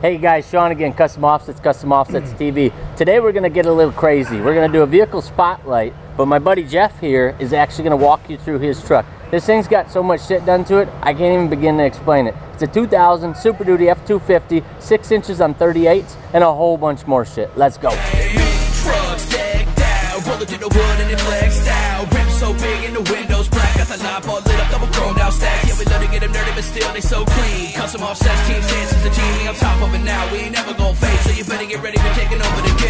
Hey guys, Sean again, Custom Offsets TV. Today we're going to get a little crazy. We're going to do a vehicle spotlight, but my buddy Jeff here is actually going to walk you through his truck. This thing's got so much shit done to it, I can't even begin to explain it. It's a 2000 Super Duty F-250, 6 inches on 38's, and a whole bunch more shit. Let's go. Rolling through the wood and it flexed out. Rims so big and the windows black. Got the knob all lit up, double chromed out stacks. Yeah, we love to get them dirty, but still they so clean. Custom Offsets, Team Stance is the genie on top of it now. We ain't never gonna fade, so you better get ready for taking over the game.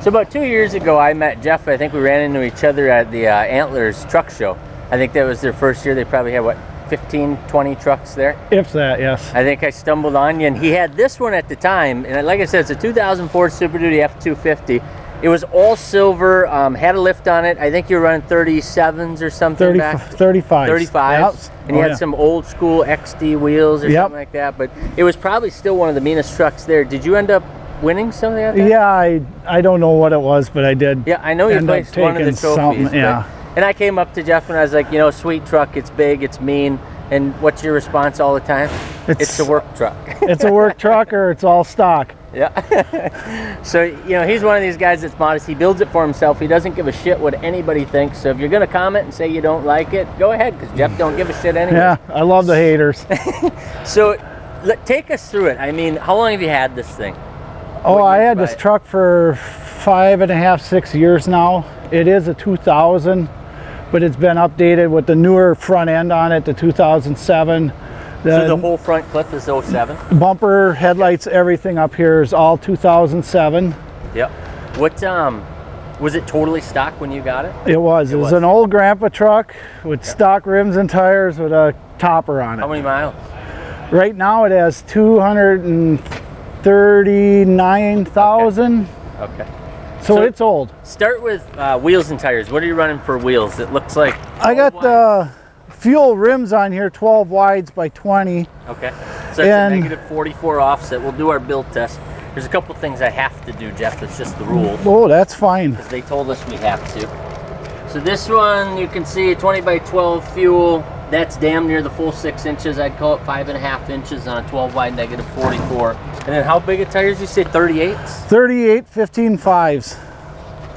So about 2 years ago, I met Jeff. I think we ran into each other at the Antlers truck show. I think that was their first year. They probably had, what, 15, 20 trucks there? If that, yes. I think I stumbled on you, and he had this one at the time. And like I said, it's a 2004 Super Duty F-250. It was all silver, had a lift on it. I think you were running 37s or something back. 35s. 35s. Yep. And you had some old school XD wheels or something like that. But it was probably still one of the meanest trucks there. Did you end up winning something like that? Yeah, I don't know what it was, but I did. Yeah, I know you placed one of the trophies. Yeah. And I came up to Jeff and I was like, you know, sweet truck, it's big, it's mean. And what's your response all the time? It's a work truck. It's a work truck, or it's all stock. Yeah. So, you know, he's one of these guys that's modest. He builds it for himself. He doesn't give a shit what anybody thinks. So if you're going to comment and say you don't like it, go ahead, because Jeff don't give a shit anyway. Yeah, I love the haters. So take us through it. I mean, how long have you had this thing? Oh, I had this truck for 5.5, 6 years now. It is a 2000, but it's been updated with the newer front end on it, the 2007. So the whole front clip is 07? Bumper, headlights, everything up here is all 2007. Yep. What, was it totally stock when you got it? It was. It was an old grandpa truck with stock rims and tires with a topper on it. How many miles? Right now it has 239,000. Okay. So it's old. Start with wheels and tires. What are you running for wheels? It looks like I got the Fuel rims on here, 12 wides by 20. Okay. So it's a negative 44 offset. We'll do our build test. There's a couple things I have to do, Jeff. It's just the rules. Oh, that's fine. Because they told us we have to. So this one, you can see 20x12 Fuel. That's damn near the full 6 inches. I'd call it 5.5 inches on a 12 wide negative 44. And then how big of tires? You say 38's? 38 15.5s.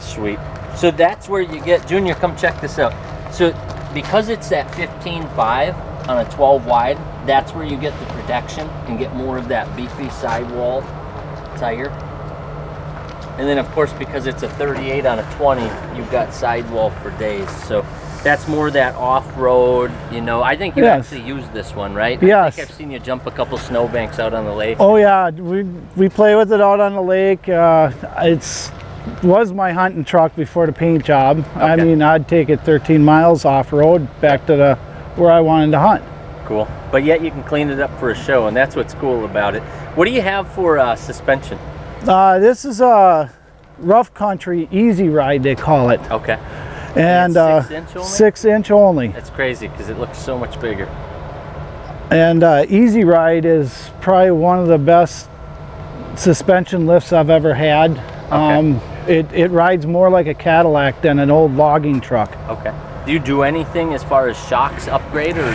Sweet. So that's where you get, Junior, come check this out. So because it's that 15.5 on a 12 wide, that's where you get the protection and get more of that beefy sidewall tire. And then of course, because it's a 38 on a 20, you've got sidewall for days. So that's more that off-road, you know. I think you actually use this one, right? Yes. I think I've seen you jump a couple snowbanks out on the lake. Oh yeah, we play with it out on the lake. It was my hunting truck before the paint job. Okay. I mean, I'd take it 13 miles off-road back to where I wanted to hunt. Cool. But yet you can clean it up for a show, and that's what's cool about it. What do you have for suspension? This is a rough country easy ride, they call it. Okay. And 6 inch only? 6 inch only. That's crazy because it looks so much bigger. And easy ride is probably one of the best suspension lifts I've ever had. Okay. It rides more like a Cadillac than an old logging truck. Okay. Do you do anything as far as shocks upgrade, or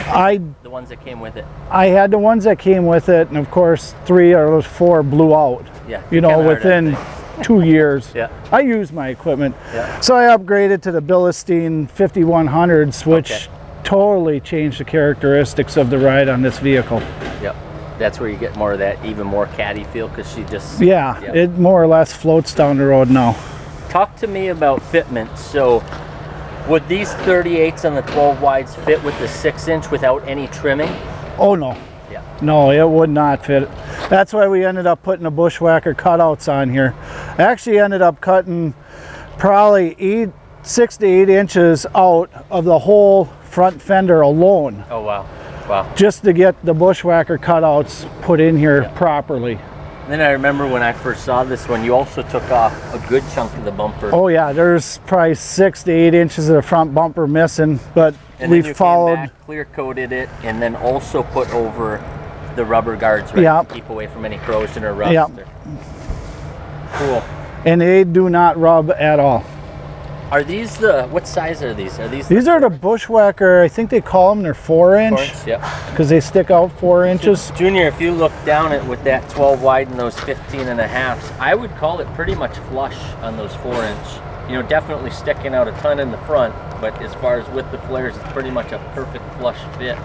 the ones that came with it? I had the ones that came with it, and of course 3 or 4 blew out. Yeah. You know, within 2 years. Yeah. I use my equipment. Yeah. So I upgraded to the Bilstein 5100s, which totally changed the characteristics of the ride on this vehicle. Yep. That's where you get more of that even more caddy feel, because she just... Yeah, it more or less floats down the road now. Talk to me about fitment. So would these 38's on the 12 wides fit with the 6 inch without any trimming? Oh no. Yeah. No, it would not fit. That's why we ended up putting the bushwhacker cutouts on here. I actually ended up cutting probably 6 to 8 inches out of the whole front fender alone. Oh wow. Wow. Just to get the bushwhacker cutouts put in here properly. Then I remember when I first saw this one, you also took off a good chunk of the bumper. Oh yeah, there's probably 6 to 8 inches of the front bumper missing, but we followed. Came back, clear coated it, and then also put over the rubber guards, right? Yep. To keep away from any corrosion or rust. Yep. Cool. And they do not rub at all. Are these what size are these? These are the Bushwhacker, I think they call them, they're 4-inch. 4-inch, yeah. Because they stick out 4 inches. Junior, if you look down at with that 12 wide and those 15.5s, I would call it pretty much flush on those 4-inch. You know, definitely sticking out a ton in the front, but as far as with the flares, it's pretty much a perfect flush fit.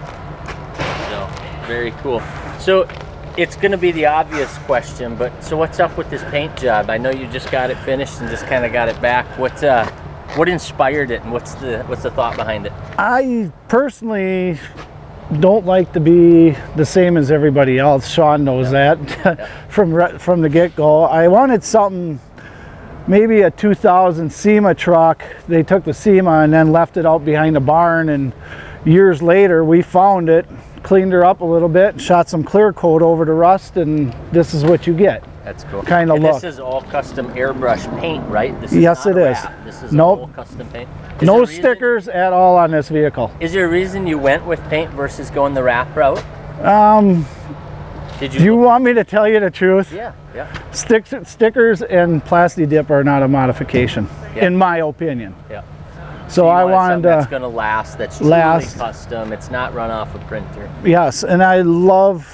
So, very cool. So, it's going to be the obvious question, but so what's up with this paint job? I know you just got it finished and just kind of got it back. What inspired it, and what's the thought behind it? I personally don't like to be the same as everybody else. Sean knows that from the get-go. I wanted something, maybe a 2000 SEMA truck. They took the SEMA and then left it out behind the barn, and years later we found it, cleaned her up a little bit, shot some clear coat over the rust, and this is what you get. That's cool. Kind of look. This is all custom airbrush paint, right? This is yes, it is. This is nope. all custom paint. No stickers at all on this vehicle. Is there a reason you went with paint versus going the wrap route? Do you want me to tell you the truth? Yeah, yeah. Stickers and Plasti Dip are not a modification, in my opinion. Yeah. So I wanted that's going to last. That's truly custom. It's not run off a printer. Yes, and I love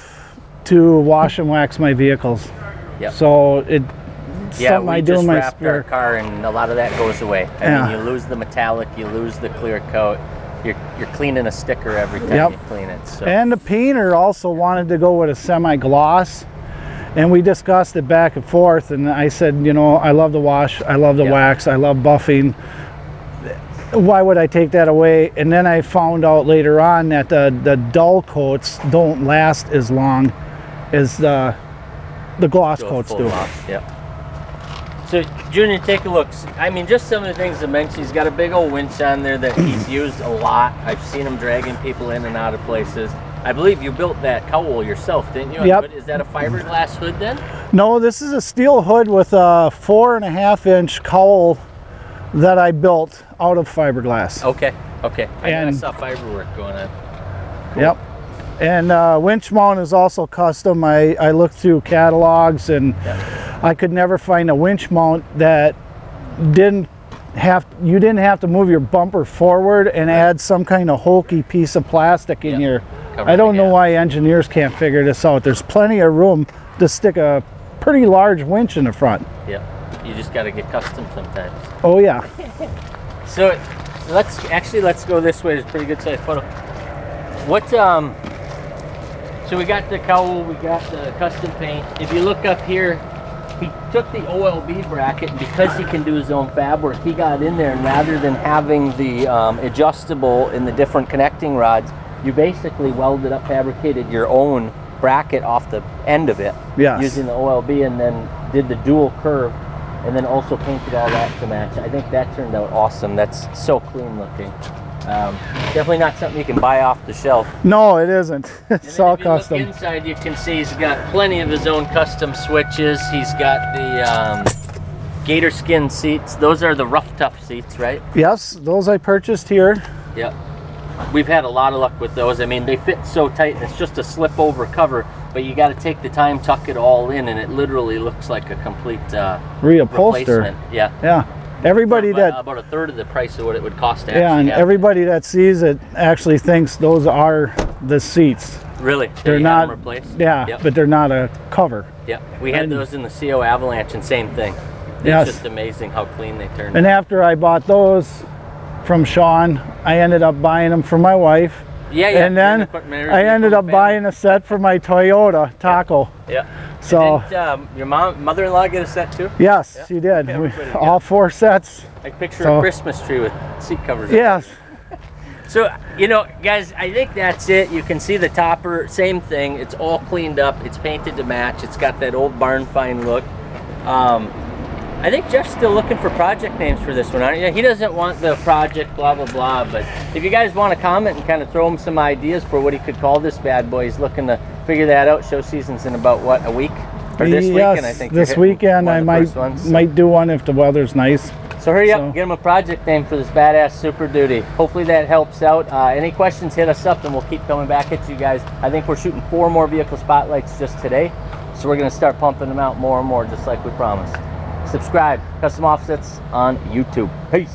to wash and wax my vehicles. Yep. So it's something I do in my wrapped spare. Our car, and a lot of that goes away. I mean, you lose the metallic, you lose the clear coat. You're cleaning a sticker every time you clean it. So. And the painter also wanted to go with a semi-gloss, and we discussed it back and forth. And I said, you know, I love the wash, I love the wax, I love buffing. Why would I take that away? And then I found out later on that the dull coats don't last as long as the gloss coats do. Yeah. So Junior, take a look. I mean, just some of the things to mention. He's got a big old winch on there that he's used a lot. I've seen him dragging people in and out of places. I believe you built that cowl yourself, didn't you? Yep. Is that a fiberglass hood then? No, this is a steel hood with a 4.5-inch cowl that I built out of fiberglass. Okay, okay. I saw fiber work going on. Cool. Yep. And winch mount is also custom. I looked through catalogs, and I could never find a winch mount that you didn't have to move your bumper forward and add some kind of hokey piece of plastic in your. I don't know why engineers can't figure this out. There's plenty of room to stick a pretty large winch in the front. Yeah, you just got to get custom sometimes. Oh yeah. So let's go this way. It's a pretty good size photo. So we got the cowl, we got the custom paint. If you look up here, he took the OLB bracket, and because he can do his own fab work, he got in there, and rather than having the adjustable in the different connecting rods, you basically welded up, fabricated your own bracket off the end of it using the OLB, and then did the dual curve, and then also painted all that to match. I think that turned out awesome. That's so clean looking. Definitely not something you can buy off the shelf. No, it isn't. It's all custom. Look inside, you can see he's got plenty of his own custom switches. He's got the gator skin seats. Those are the rough tough seats, right? Yes, those I purchased here. Yep. We've had a lot of luck with those. I mean, they fit so tight, and it's just a slip over cover, but you got to take the time, tuck it all in, and it literally looks like a complete replacement. Yeah. Everybody that about a third of the price of what it would cost to and everybody that sees it actually thinks those are the seats. Really? They're not replaced? Yeah, but they're not a cover. Yeah, we had those in the CO Avalanche, and same thing. It's just amazing how clean they turned out. And after I bought those from Sean, I ended up buying them for my wife. And then I ended up buying a set for my Toyota Taco. Yeah. So didn't your mother-in-law get a set too? Yes, she did. All 4 sets. I picture a Christmas tree with seat covers. Yes. So, you know, guys, I think that's it. You can see the topper, same thing. It's all cleaned up. It's painted to match. It's got that old barn find look. I think Jeff's still looking for project names for this one, aren't you? He doesn't want the project blah, blah, blah, but if you guys want to comment and kind of throw him some ideas for what he could call this bad boy, he's looking to figure that out. Show season's in about, what, a week? Or this weekend, I think. This weekend I might do one if the weather's nice. So hurry up and get him a project name for this badass Super Duty. Hopefully that helps out. Any questions, hit us up and we'll keep coming back at you guys. I think we're shooting 4 more vehicle spotlights just today. So we're going to start pumping them out more and more, just like we promised. Subscribe, Custom Offsets on YouTube. Peace.